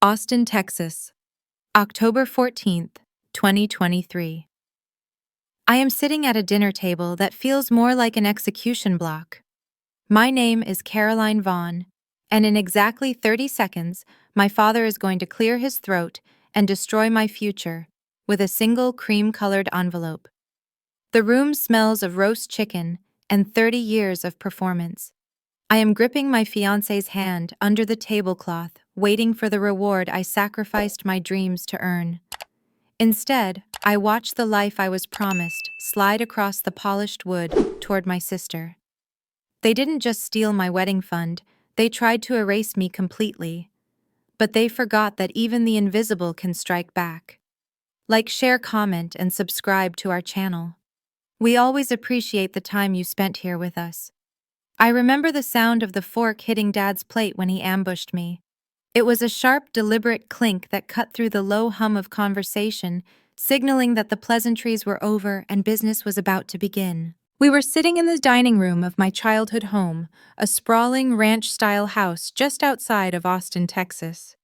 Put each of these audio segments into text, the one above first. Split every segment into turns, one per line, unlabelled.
Austin, Texas, October 14th, 2023. I am sitting at a dinner table that feels more like an execution block. My name is Caroline Vaughn, and in exactly 30 seconds, my father is going to clear his throat and destroy my future with a single cream-colored envelope. The room smells of roast chicken and 30 years of performance. I am gripping my fiancé's hand under the tablecloth, waiting for the reward I sacrificed my dreams to earn. Instead, I watch the life I was promised slide across the polished wood toward my sister. They didn't just steal my wedding fund, they tried to erase me completely. But they forgot that even the invisible can strike back. Like, share, comment, and subscribe to our channel. We always appreciate the time you spent here with us. I remember the sound of the fork hitting Dad's plate when he ambushed me. It was a sharp, deliberate clink that cut through the low hum of conversation, signaling that the pleasantries were over and business was about to begin. We were sitting in the dining room of my childhood home, a sprawling ranch-style house just outside of Austin, Texas.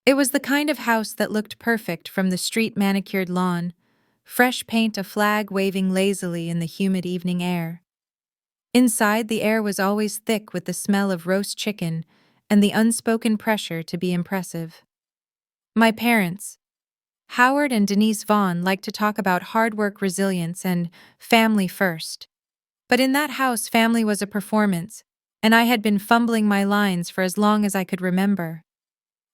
It was the kind of house that looked perfect from the street-manicured lawn, fresh paint, a flag waving lazily in the humid evening air. Inside, the air was always thick with the smell of roast chicken and the unspoken pressure to be impressive. My parents, Howard and Denise Vaughn, liked to talk about hard work, resilience, and family first. But in that house, family was a performance, and I had been fumbling my lines for as long as I could remember.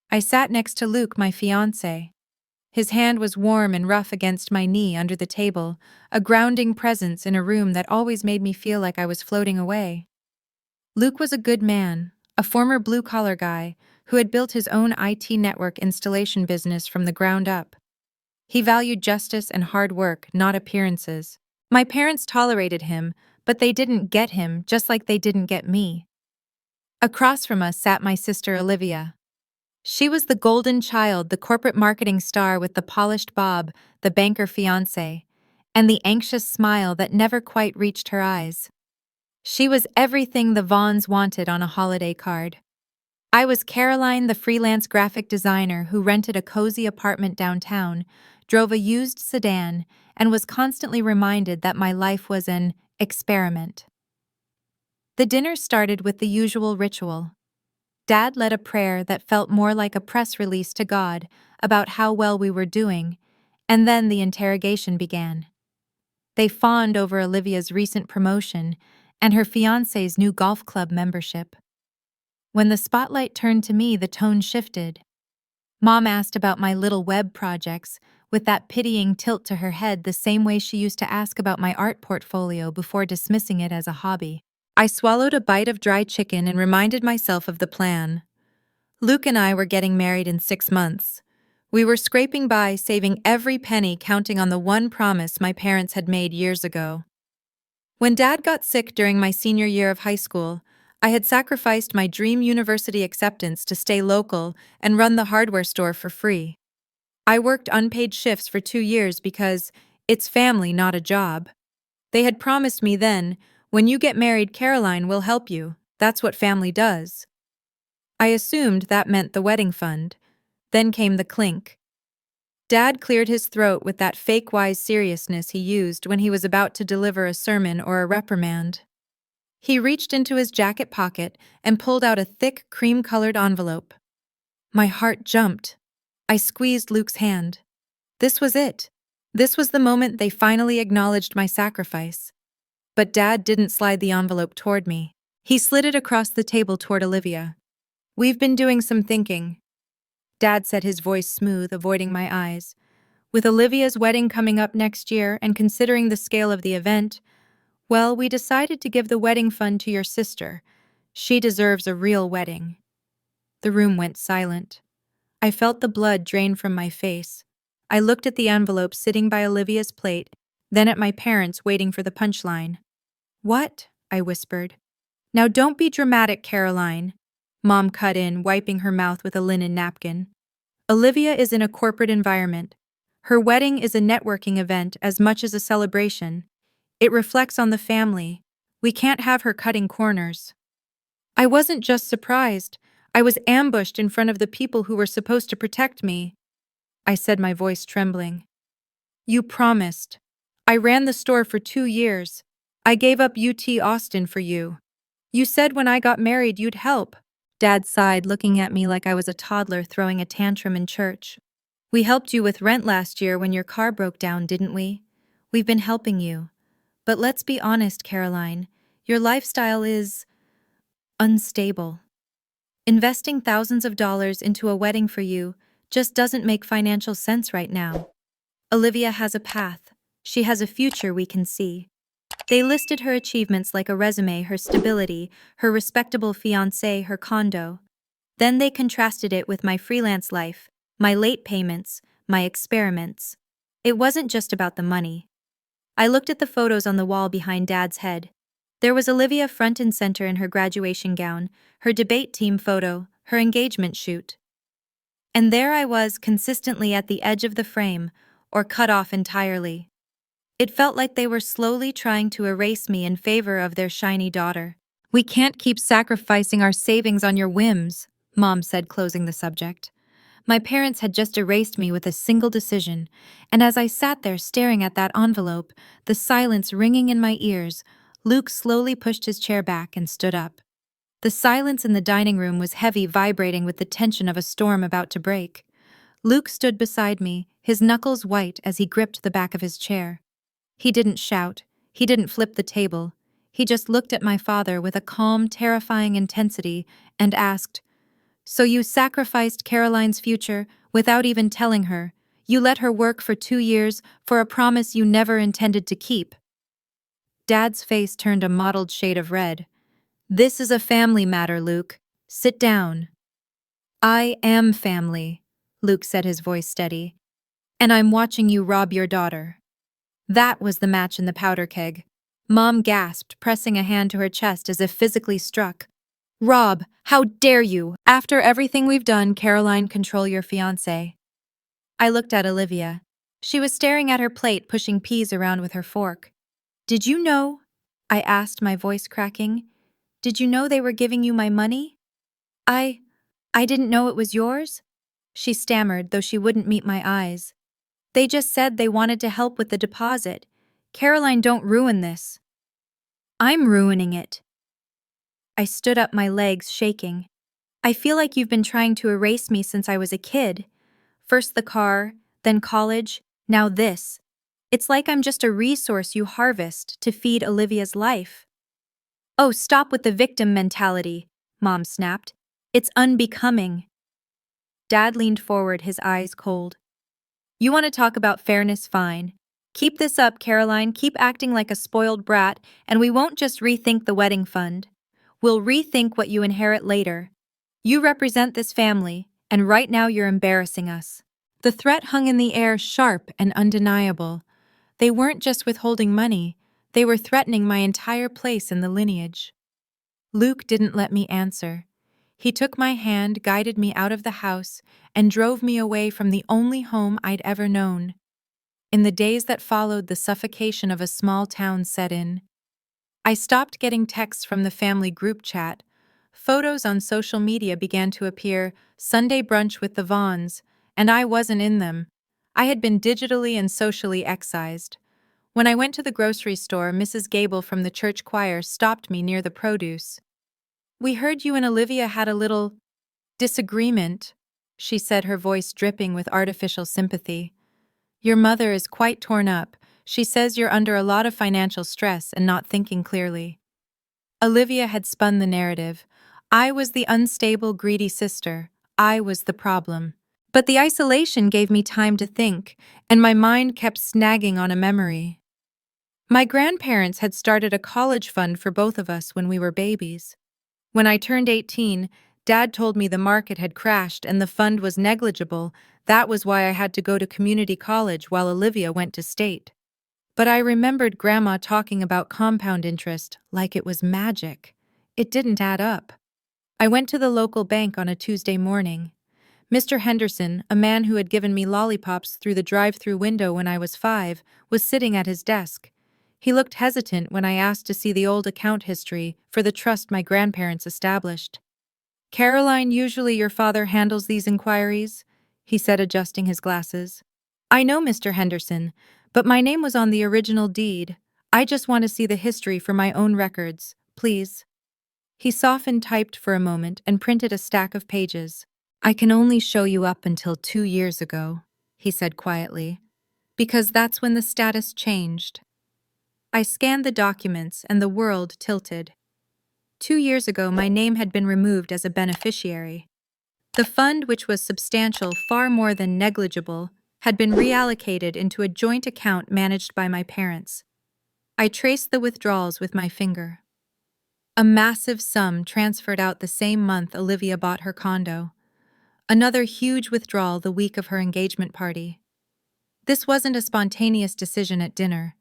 I sat next to Luke, my fiancé. His hand was warm and rough against my knee under the table, a grounding presence in a room that always made me feel like I was floating away. Luke was a good man, a former blue-collar guy who had built his own IT network installation business from the ground up. He valued justice and hard work, not appearances. My parents tolerated him, but they didn't get him, just like they didn't get me. Across from us sat my sister Olivia. She was the golden child, the corporate marketing star with the polished bob, the banker fiancé, and the anxious smile that never quite reached her eyes. She was everything the Vaughns wanted on a holiday card. I was Caroline, the freelance graphic designer who rented a cozy apartment downtown, drove a used sedan, and was constantly reminded that my life was an experiment. The dinner started with the usual ritual. Dad led a prayer that felt more like a press release to God about how well we were doing, and then the interrogation began. They fawned over Olivia's recent promotion and her fiancé's new golf club membership. When the spotlight turned to me, the tone shifted. Mom asked about my little web projects, with that pitying tilt to her head, the same way she used to ask about my art portfolio before dismissing it as a hobby. I swallowed a bite of dry chicken and reminded myself of the plan. Luke and I were getting married in 6 months. We were scraping by, saving every penny, counting on the one promise my parents had made years ago. When Dad got sick during my senior year of high school, I had sacrificed my dream university acceptance to stay local and run the hardware store for free. I worked unpaid shifts for 2 years because it's family, not a job. They had promised me then, "When you get married, Caroline will help you. That's what family does." I assumed that meant the wedding fund. Then came the clink. Dad cleared his throat with that fake-wise seriousness he used when he was about to deliver a sermon or a reprimand. He reached into his jacket pocket and pulled out a thick, cream-colored envelope. My heart jumped. I squeezed Luke's hand. This was it. This was the moment they finally acknowledged my sacrifice. But Dad didn't slide the envelope toward me. He slid it across the table toward Olivia. "We've been doing some thinking." Dad said, his voice smooth, avoiding my eyes. "With Olivia's wedding coming up next year and considering the scale of the event, well, we decided to give the wedding fund to your sister. She deserves a real wedding." The room went silent. I felt the blood drain from my face. I looked at the envelope sitting by Olivia's plate, then at my parents waiting for the punchline. "What?" I whispered. "Now don't be dramatic, Caroline," Mom cut in, wiping her mouth with a linen napkin. "Olivia is in a corporate environment. Her wedding is a networking event as much as a celebration. It reflects on the family. We can't have her cutting corners." I wasn't just surprised. I was ambushed in front of the people who were supposed to protect me, I said, my voice trembling. You promised. I ran the store for 2 years. I gave up UT Austin for you. You said when I got married you'd help. Dad sighed, looking at me like I was a toddler throwing a tantrum in church. We helped you with rent last year when your car broke down, didn't we? We've been helping you. But let's be honest, Caroline, your lifestyle is unstable. Investing thousands of dollars into a wedding for you just doesn't make financial sense right now. Olivia has a path. She has a future we can see. They listed her achievements like a resume, her stability, her respectable fiancé, her condo. Then they contrasted it with my freelance life, my late payments, my experiments. It wasn't just about the money. I looked at the photos on the wall behind Dad's head. There was Olivia front and center in her graduation gown, her debate team photo, her engagement shoot. And there I was, consistently at the edge of the frame, or cut off entirely. It felt like they were slowly trying to erase me in favor of their shiny daughter. We can't keep sacrificing our savings on your whims, Mom said, closing the subject. My parents had just erased me with a single decision, and as I sat there staring at that envelope, the silence ringing in my ears, Luke slowly pushed his chair back and stood up. The silence in the dining room was heavy, vibrating with the tension of a storm about to break. Luke stood beside me, his knuckles white as he gripped the back of his chair. He didn't shout, he didn't flip the table. He just looked at my father with a calm, terrifying intensity and asked, "So you sacrificed Caroline's future without even telling her? You let her work for 2 years for a promise you never intended to keep?" Dad's face turned a mottled shade of red. "This is a family matter, Luke. Sit down." "I am family," Luke said, his voice steady. "And I'm watching you rob your daughter." That was the match in the powder keg. Mom gasped, pressing a hand to her chest as if physically struck. "Rob, how dare you? After everything we've done, Caroline, control your fiancé." I looked at Olivia. She was staring at her plate, pushing peas around with her fork. "Did you know?" I asked, my voice cracking. "Did you know they were giving you my money?" I didn't know it was yours," she stammered, though she wouldn't meet my eyes. "They just said they wanted to help with the deposit. Caroline, don't ruin this." "I'm ruining it." I stood up, my legs shaking. "I feel like you've been trying to erase me since I was a kid. First the car, then college, now this. It's like I'm just a resource you harvest to feed Olivia's life." "Oh, stop with the victim mentality," Mom snapped. "It's unbecoming." Dad leaned forward, his eyes cold. "You want to talk about fairness? Fine. Keep this up, Caroline. Keep acting like a spoiled brat, and we won't just rethink the wedding fund. We'll rethink what you inherit later. You represent this family, and right now you're embarrassing us." The threat hung in the air, sharp and undeniable. They weren't just withholding money, they were threatening my entire place in the lineage. Luke didn't let me answer. He took my hand, guided me out of the house, and drove me away from the only home I'd ever known. In the days that followed, the suffocation of a small town set in. I stopped getting texts from the family group chat. Photos on social media began to appear, Sunday brunch with the Vaughns, and I wasn't in them. I had been digitally and socially excised. When I went to the grocery store, Mrs. Gable from the church choir stopped me near the produce. "We heard you and Olivia had a little disagreement," she said, her voice dripping with artificial sympathy. "Your mother is quite torn up. She says you're under a lot of financial stress and not thinking clearly." Olivia had spun the narrative. I was the unstable, greedy sister. I was the problem. But the isolation gave me time to think, and my mind kept snagging on a memory. My grandparents had started a college fund for both of us when we were babies. When I turned 18, Dad told me the market had crashed and the fund was negligible. That was why I had to go to community college while Olivia went to state. But I remembered Grandma talking about compound interest like it was magic. It didn't add up. I went to the local bank on a Tuesday morning. Mr. Henderson, a man who had given me lollipops through the drive-through window when I was 5, was sitting at his desk. He looked hesitant when I asked to see the old account history for the trust my grandparents established. Caroline, usually your father handles these inquiries, he said, adjusting his glasses. I know, Mr. Henderson, but my name was on the original deed. I just want to see the history for my own records, please. He softened, typed for a moment, and printed a stack of pages. I can only show you up until 2 years ago, he said quietly, because that's when the status changed. I scanned the documents and the world tilted. 2 years ago, my name had been removed as a beneficiary. The fund, which was substantial, far more than negligible, had been reallocated into a joint account managed by my parents. I traced the withdrawals with my finger. A massive sum transferred out the same month Olivia bought her condo. Another huge withdrawal the week of her engagement party. This wasn't a spontaneous decision at dinner.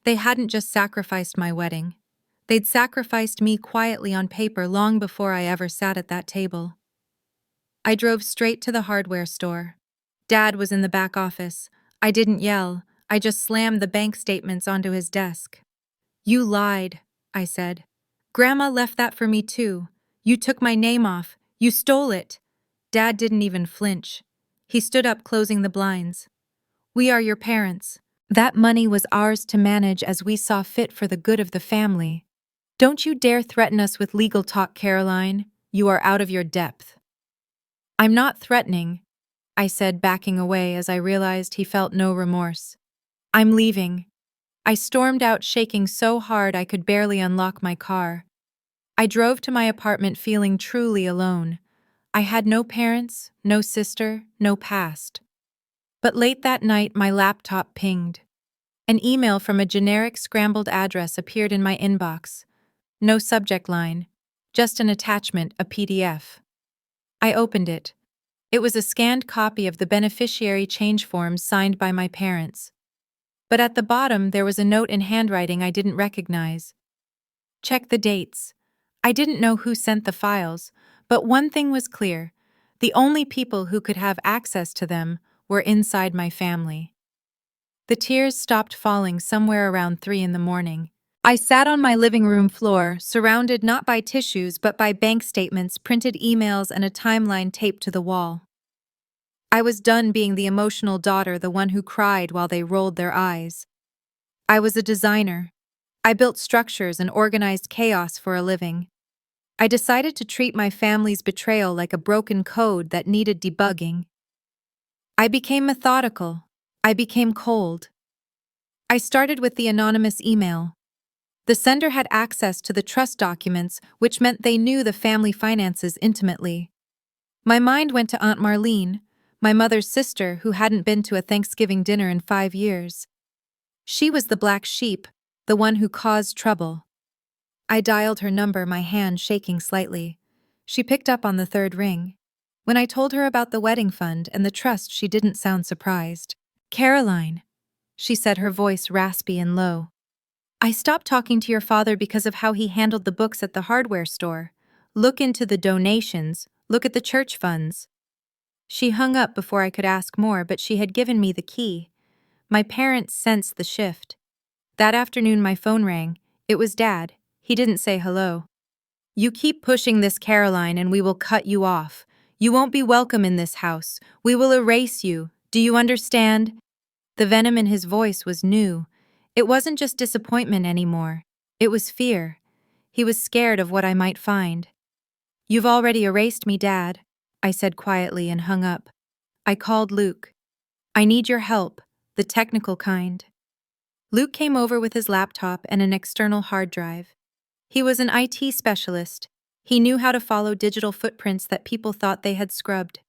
They hadn't just sacrificed my wedding. They'd sacrificed me quietly on paper long before I ever sat at that table. I drove straight to the hardware store. Dad was in the back office. I didn't yell. I just slammed the bank statements onto his desk. You lied, I said. Grandma left that for me too. You took my name off. You stole it. Dad didn't even flinch. He stood up, closing the blinds. We are your parents. That money was ours to manage as we saw fit for the good of the family. Don't you dare threaten us with legal talk, Caroline. You are out of your depth. I'm not threatening, I said, backing away as I realized he felt no remorse. I'm leaving. I stormed out, shaking so hard I could barely unlock my car. I drove to my apartment feeling truly alone. I had no parents, no sister, no past. But late that night, my laptop pinged. An email from a generic scrambled address appeared in my inbox. No subject line, just an attachment, a PDF. I opened it. It was a scanned copy of the beneficiary change forms signed by my parents. But at the bottom, there was a note in handwriting I didn't recognize. Check the dates. I didn't know who sent the files, but one thing was clear. The only people who could have access to them were inside my family. The tears stopped falling somewhere around 3 a.m. I sat on my living room floor, surrounded not by tissues but by bank statements, printed emails, and a timeline taped to the wall. I was done being the emotional daughter, the one who cried while they rolled their eyes. I was a designer. I built structures and organized chaos for a living. I decided to treat my family's betrayal like a broken code that needed debugging. I became methodical. I became cold. I started with the anonymous email. The sender had access to the trust documents, which meant they knew the family finances intimately. My mind went to Aunt Marlene, my mother's sister who hadn't been to a Thanksgiving dinner in 5 years. She was the black sheep, the one who caused trouble. I dialed her number, my hand shaking slightly. She picked up on the third ring. When I told her about the wedding fund and the trust, she didn't sound surprised. Caroline, she said, her voice raspy and low. I stopped talking to your father because of how he handled the books at the hardware store. Look into the donations, look at the church funds. She hung up before I could ask more, but she had given me the key. My parents sensed the shift. That afternoon my phone rang. It was Dad. He didn't say hello. You keep pushing this, Caroline, and we will cut you off. You won't be welcome in this house. We will erase you. Do you understand? The venom in his voice was new. It wasn't just disappointment anymore. It was fear. He was scared of what I might find. You've already erased me, Dad, I said quietly and hung up. I called Luke. I need your help, the technical kind. Luke came over with his laptop and an external hard drive. He was an IT specialist. He knew how to follow digital footprints that people thought they had scrubbed.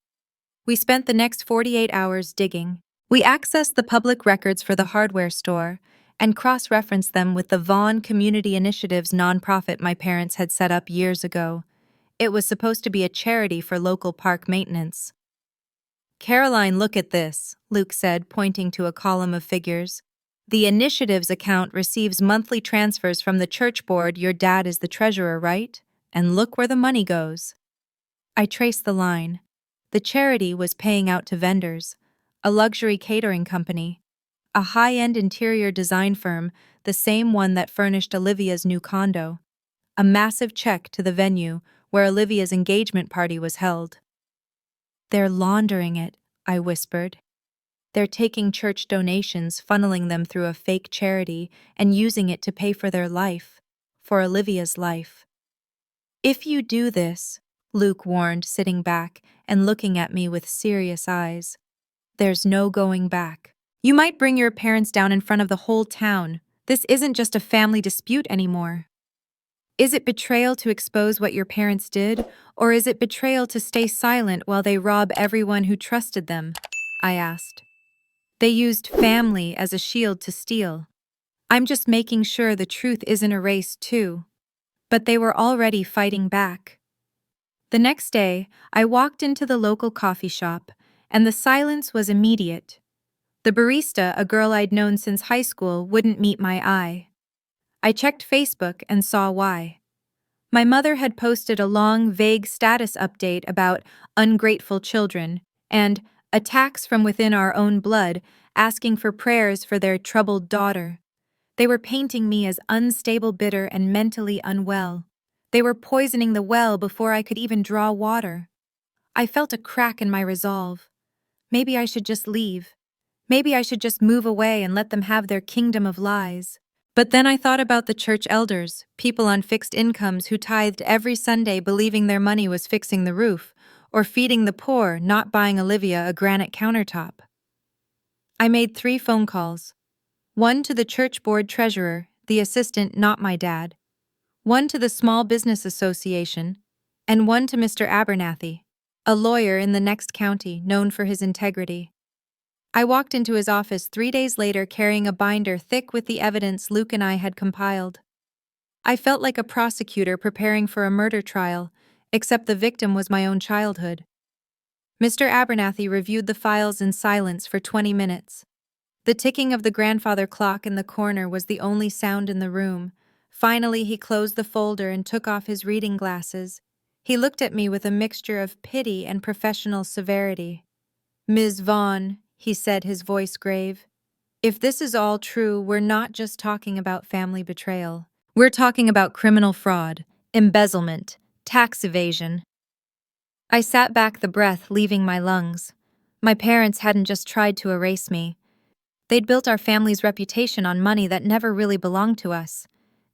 We spent the next 48 hours digging. We accessed the public records for the hardware store and cross-referenced them with the Vaughn Community Initiatives nonprofit my parents had set up years ago. It was supposed to be a charity for local park maintenance. Caroline, look at this, Luke said, pointing to a column of figures. The Initiatives account receives monthly transfers from the church board. Your dad is the treasurer, right? And look where the money goes. I traced the line. The charity was paying out to vendors, a luxury catering company, a high-end interior design firm, the same one that furnished Olivia's new condo, a massive check to the venue where Olivia's engagement party was held. "They're laundering it," I whispered. "They're taking church donations, funneling them through a fake charity, and using it to pay for their life, for Olivia's life." "If you do this," Luke warned, sitting back and looking at me with serious eyes, "there's no going back. You might bring your parents down in front of the whole town. This isn't just a family dispute anymore." "Is it betrayal to expose what your parents did, or is it betrayal to stay silent while they rob everyone who trusted them?" I asked. "They used family as a shield to steal. I'm just making sure the truth isn't erased too." But they were already fighting back. The next day, I walked into the local coffee shop, and the silence was immediate. The barista, a girl I'd known since high school, wouldn't meet my eye. I checked Facebook and saw why. My mother had posted a long, vague status update about ungrateful children and attacks from within our own blood, asking for prayers for their troubled daughter. They were painting me as unstable, bitter, and mentally unwell. They were poisoning the well before I could even draw water. I felt a crack in my resolve. Maybe I should just leave. Maybe I should just move away and let them have their kingdom of lies. But then I thought about the church elders, people on fixed incomes who tithed every Sunday believing their money was fixing the roof, or feeding the poor, not buying Olivia a granite countertop. I made 3 phone calls. One to the church board treasurer, the assistant, not my dad. One to the Small Business Association, and one to Mr. Abernathy, a lawyer in the next county known for his integrity. I walked into his office 3 days later carrying a binder thick with the evidence Luke and I had compiled. I felt like a prosecutor preparing for a murder trial, except the victim was my own childhood. Mr. Abernathy reviewed the files in silence for 20 minutes. The ticking of the grandfather clock in the corner was the only sound in the room. Finally, he closed the folder and took off his reading glasses. He looked at me with a mixture of pity and professional severity. "Ms. Vaughn," he said, his voice grave, "if this is all true, we're not just talking about family betrayal. We're talking about criminal fraud, embezzlement, tax evasion." I sat back, the breath leaving my lungs. My parents hadn't just tried to erase me. They'd built our family's reputation on money that never really belonged to us.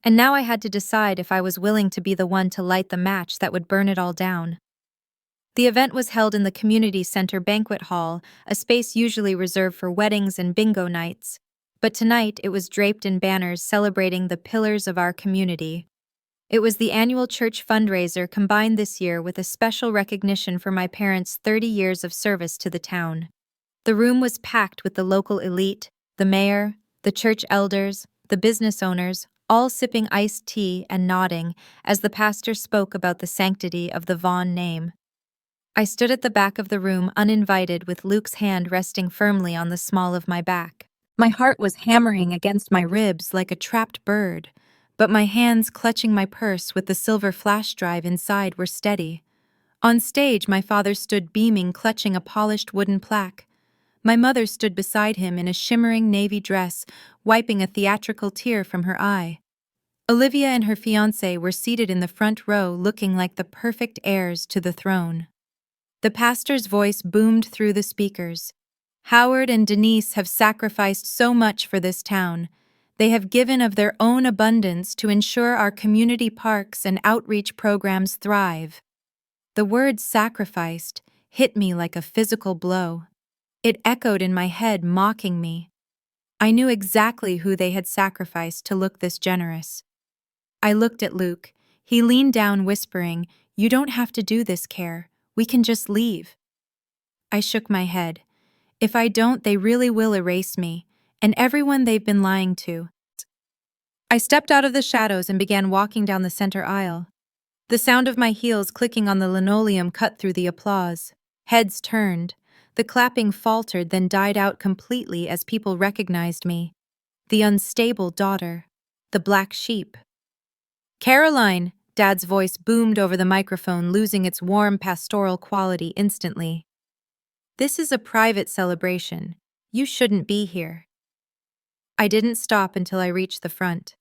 And now I had to decide if I was willing to be the one to light the match that would burn it all down. The event was held in the community center banquet hall, a space usually reserved for weddings and bingo nights. But tonight it was draped in banners celebrating the pillars of our community. It was the annual church fundraiser combined this year with a special recognition for my parents' 30 years of service to the town. The room was packed with the local elite, the mayor, the church elders, the business owners, all sipping iced tea and nodding as the pastor spoke about the sanctity of the Vaughn name. I stood at the back of the room uninvited with Luke's hand resting firmly on the small of my back. My heart was hammering against my ribs like a trapped bird, but my hands clutching my purse with the silver flash drive inside were steady. On stage, my father stood beaming, clutching a polished wooden plaque. My mother stood beside him in a shimmering navy dress, wiping a theatrical tear from her eye. Olivia and her fiancé were seated in the front row looking like the perfect heirs to the throne. The pastor's voice boomed through the speakers. "Howard and Denise have sacrificed so much for this town. They have given of their own abundance to ensure our community parks and outreach programs thrive." The word "sacrificed" hit me like a physical blow. It echoed in my head, mocking me. I knew exactly who they had sacrificed to look this generous. I looked at Luke. He leaned down, whispering, "You don't have to do this, Care. We can just leave." I shook my head. If I don't, they really will erase me, and everyone they've been lying to. I stepped out of the shadows and began walking down the center aisle. The sound of my heels clicking on the linoleum cut through the applause. Heads turned. The clapping faltered, then died out completely as people recognized me. The unstable daughter. The black sheep. "Caroline!" Dad's voice boomed over the microphone, losing its warm pastoral quality instantly. "This is a private celebration. You shouldn't be here." I didn't stop until I reached the front.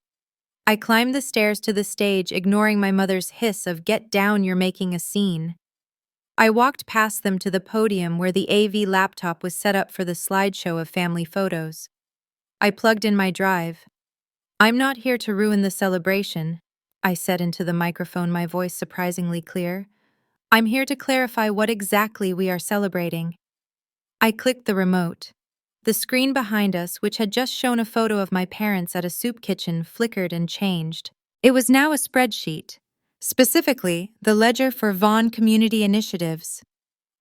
I climbed the stairs to the stage, ignoring my mother's hiss of "Get down, you're making a scene." I walked past them to the podium where the AV laptop was set up for the slideshow of family photos. I plugged in my drive. "I'm not here to ruin the celebration," I said into the microphone, my voice surprisingly clear. "I'm here to clarify what exactly we are celebrating." I clicked the remote. The screen behind us, which had just shown a photo of my parents at a soup kitchen, flickered and changed. It was now a spreadsheet, specifically the ledger for Vaughn Community Initiatives.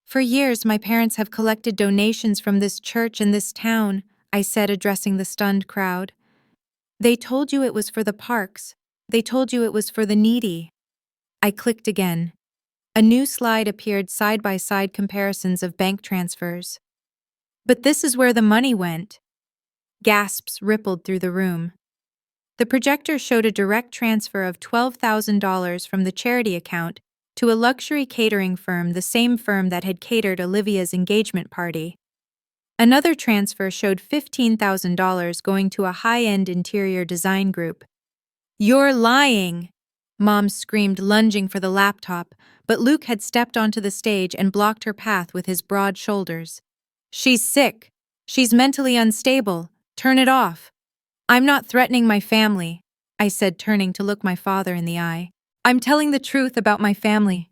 "For years, my parents have collected donations from this church and this town," I said, addressing the stunned crowd. "They told you it was for the parks. They told you it was for the needy." I clicked again. A new slide appeared, side-by-side comparisons of bank transfers. "But this is where the money went." Gasps rippled through the room. The projector showed a direct transfer of $12,000 from the charity account to a luxury catering firm, the same firm that had catered Olivia's engagement party. Another transfer showed $15,000 going to a high-end interior design group. "You're lying!" Mom screamed, lunging for the laptop, but Luke had stepped onto the stage and blocked her path with his broad shoulders. "She's sick. She's mentally unstable. Turn it off." "I'm not threatening my family," I said, turning to look my father in the eye. "I'm telling the truth about my family.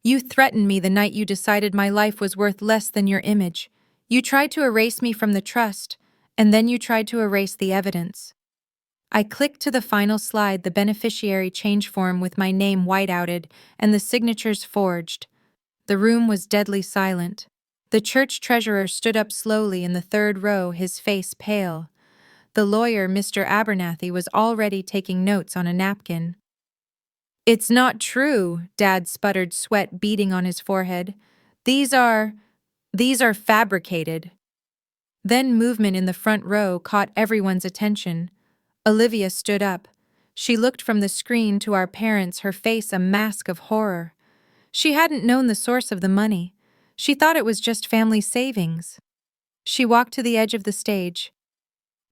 You threatened me the night you decided my life was worth less than your image. You tried to erase me from the trust, and then you tried to erase the evidence." I clicked to the final slide, the beneficiary change form with my name whiteouted and the signatures forged. The room was deadly silent. The church treasurer stood up slowly in the third row, his face pale. The lawyer, Mr. Abernathy, was already taking notes on a napkin. "It's not true," Dad sputtered, sweat beading on his forehead. These are fabricated." Then movement in the front row caught everyone's attention. Olivia stood up. She looked from the screen to our parents, her face a mask of horror. She hadn't known the source of the money. She thought it was just family savings. She walked to the edge of the stage.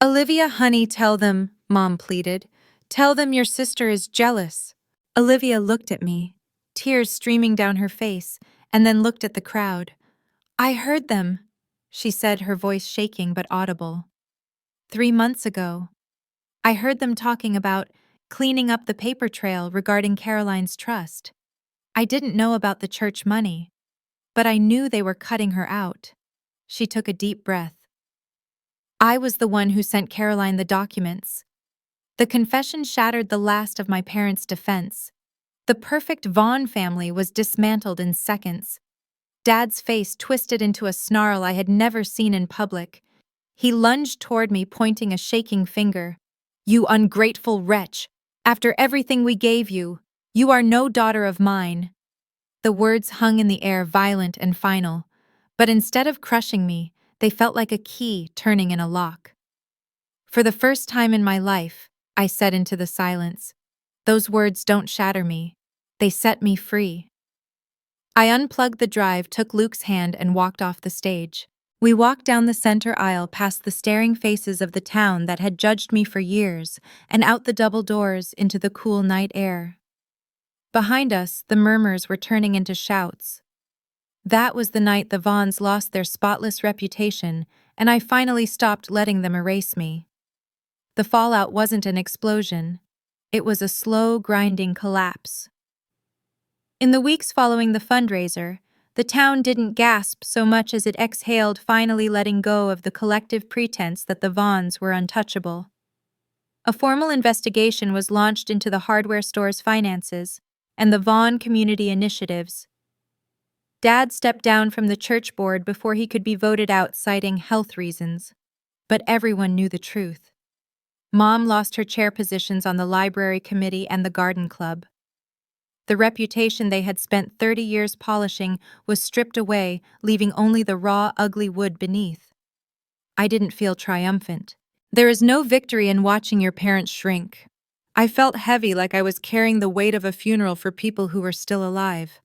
"Olivia, honey, tell them," Mom pleaded. "Tell them your sister is jealous." Olivia looked at me, tears streaming down her face, and then looked at the crowd. "I heard them," she said, her voice shaking but audible. 3 months ago. I heard them talking about cleaning up the paper trail regarding Caroline's trust. I didn't know about the church money, but I knew they were cutting her out." She took a deep breath. "I was the one who sent Caroline the documents." The confession shattered the last of my parents' defense. The perfect Vaughn family was dismantled in seconds. Dad's face twisted into a snarl I had never seen in public. He lunged toward me, pointing a shaking finger. "You ungrateful wretch! After everything we gave you, you are no daughter of mine." The words hung in the air, violent and final, but instead of crushing me, they felt like a key turning in a lock. "For the first time in my life," I said into the silence, "those words don't shatter me. They set me free." I unplugged the drive, took Luke's hand, and walked off the stage. We walked down the center aisle, past the staring faces of the town that had judged me for years, and out the double doors into the cool night air. Behind us, the murmurs were turning into shouts. That was the night the Vaughns lost their spotless reputation, and I finally stopped letting them erase me. The fallout wasn't an explosion. It was a slow, grinding collapse. In the weeks following the fundraiser, the town didn't gasp so much as it exhaled, finally letting go of the collective pretense that the Vaughns were untouchable. A formal investigation was launched into the hardware store's finances and the Vaughn Community Initiatives. Dad stepped down from the church board before he could be voted out, citing health reasons. But everyone knew the truth. Mom lost her chair positions on the library committee and the garden club. The reputation they had spent 30 years polishing was stripped away, leaving only the raw, ugly wood beneath. I didn't feel triumphant. There is no victory in watching your parents shrink. I felt heavy, like I was carrying the weight of a funeral for people who were still alive.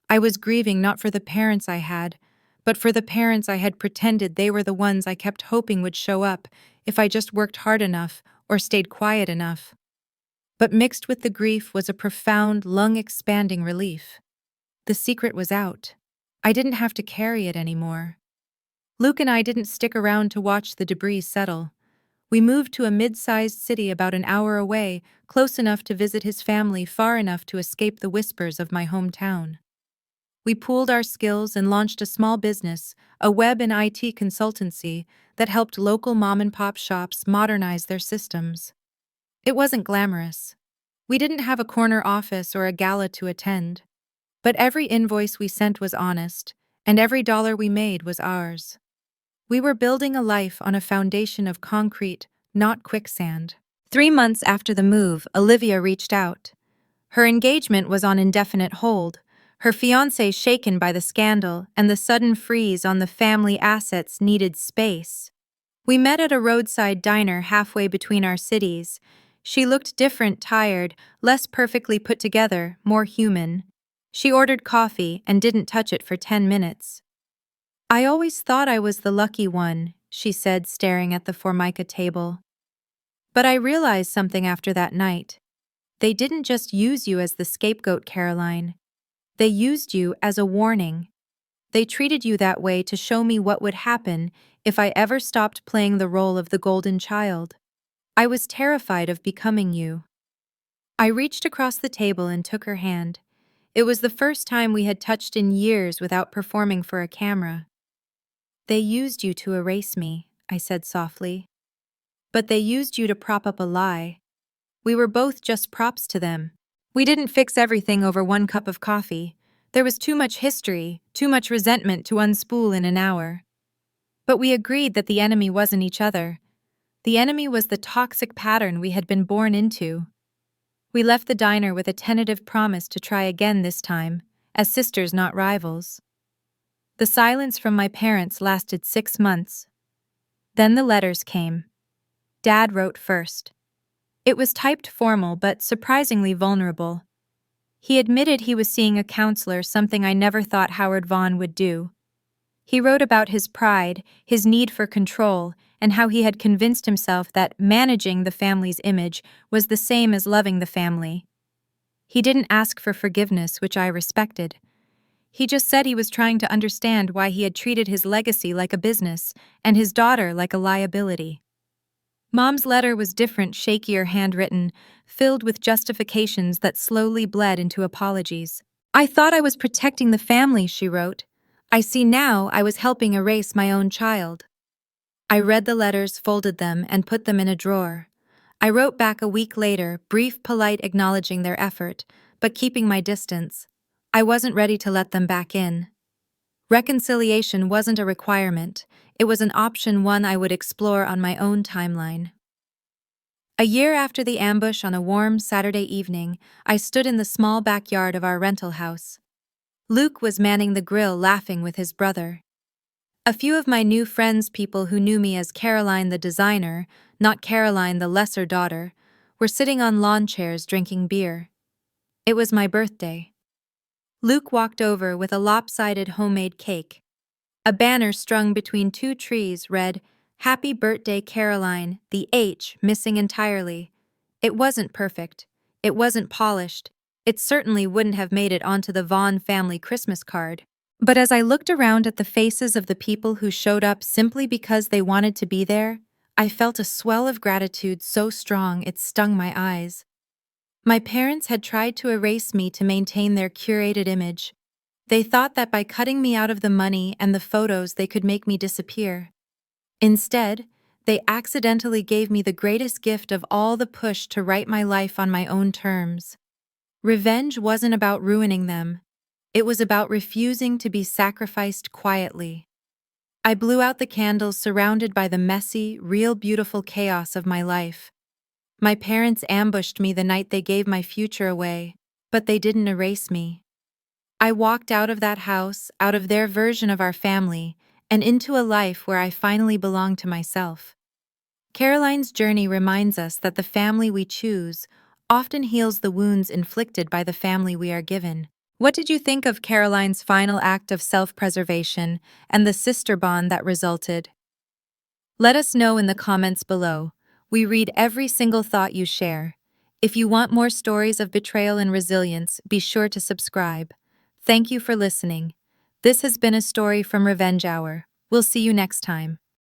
I was grieving not for the parents I had, but for the parents I had pretended they were the ones I kept hoping would show up if I just worked hard enough or stayed quiet enough. But mixed with the grief was a profound, lung-expanding relief. The secret was out. I didn't have to carry it anymore. Luke and I didn't stick around to watch the debris settle. We moved to a mid-sized city about an hour away, close enough to visit his family, far enough to escape the whispers of my hometown. We pooled our skills and launched a small business, a web and IT consultancy that helped local mom-and-pop shops modernize their systems. It wasn't glamorous. We didn't have a corner office or a gala to attend. But every invoice we sent was honest, and every dollar we made was ours. We were building a life on a foundation of concrete, not quicksand. 3 months after the move, Olivia reached out. Her engagement was on indefinite hold, her fiancé shaken by the scandal, and the sudden freeze on the family assets needed space. We met at a roadside diner halfway between our cities. She looked different, tired, less perfectly put together, more human. She ordered coffee and didn't touch it for 10 minutes. "I always thought I was the lucky one," she said, staring at the Formica table. "But I realized something after that night. They didn't just use you as the scapegoat, Caroline. They used you as a warning. They treated you that way to show me what would happen if I ever stopped playing the role of the golden child. I was terrified of becoming you." I reached across the table and took her hand. It was the first time we had touched in years without performing for a camera. "They used you to erase me," I said softly. "But they used you to prop up a lie. We were both just props to them. We didn't fix everything over 1 cup of coffee. There was too much history, too much resentment to unspool in an hour. But we agreed that the enemy wasn't each other. The enemy was the toxic pattern we had been born into." We left the diner with a tentative promise to try again this time, as sisters, not rivals. The silence from my parents lasted 6 months. Then the letters came. Dad wrote first. It was typed formal but surprisingly vulnerable. He admitted he was seeing a counselor, something I never thought Howard Vaughn would do. He wrote about his pride, his need for control, and how he had convinced himself that managing the family's image was the same as loving the family. He didn't ask for forgiveness, which I respected. He just said he was trying to understand why he had treated his legacy like a business and his daughter like a liability. Mom's letter was different, shakier, handwritten, filled with justifications that slowly bled into apologies. "I thought I was protecting the family," she wrote. "I see now I was helping erase my own child." I read the letters, folded them, and put them in a drawer. I wrote back a week later, brief, polite, acknowledging their effort, but keeping my distance. I wasn't ready to let them back in. Reconciliation wasn't a requirement. It was an option, one I would explore on my own timeline. A year after the ambush, on a warm Saturday evening, I stood in the small backyard of our rental house. Luke was manning the grill, laughing with his brother. A few of my new friends, people who knew me as Caroline the designer, not Caroline the lesser daughter, were sitting on lawn chairs drinking beer. It was my birthday. Luke walked over with a lopsided homemade cake. A banner strung between 2 trees read, "Happy Birthday, Caroline," the H missing entirely. It wasn't perfect. It wasn't polished. It certainly wouldn't have made it onto the Vaughn family Christmas card. But as I looked around at the faces of the people who showed up simply because they wanted to be there, I felt a swell of gratitude so strong it stung my eyes. My parents had tried to erase me to maintain their curated image. They thought that by cutting me out of the money and the photos they could make me disappear. Instead, they accidentally gave me the greatest gift of all, the push to write my life on my own terms. Revenge wasn't about ruining them. It was about refusing to be sacrificed quietly. I blew out the candles, surrounded by the messy, real beautiful chaos of my life. My parents ambushed me the night they gave my future away, but they didn't erase me. I walked out of that house, out of their version of our family, and into a life where I finally belonged to myself. Caroline's journey reminds us that the family we choose often heals the wounds inflicted by the family we are given. What did you think of Caroline's final act of self-preservation and the sister bond that resulted? Let us know in the comments below. We read every single thought you share. If you want more stories of betrayal and resilience, be sure to subscribe. Thank you for listening. This has been a story from Revenge Hour. We'll see you next time.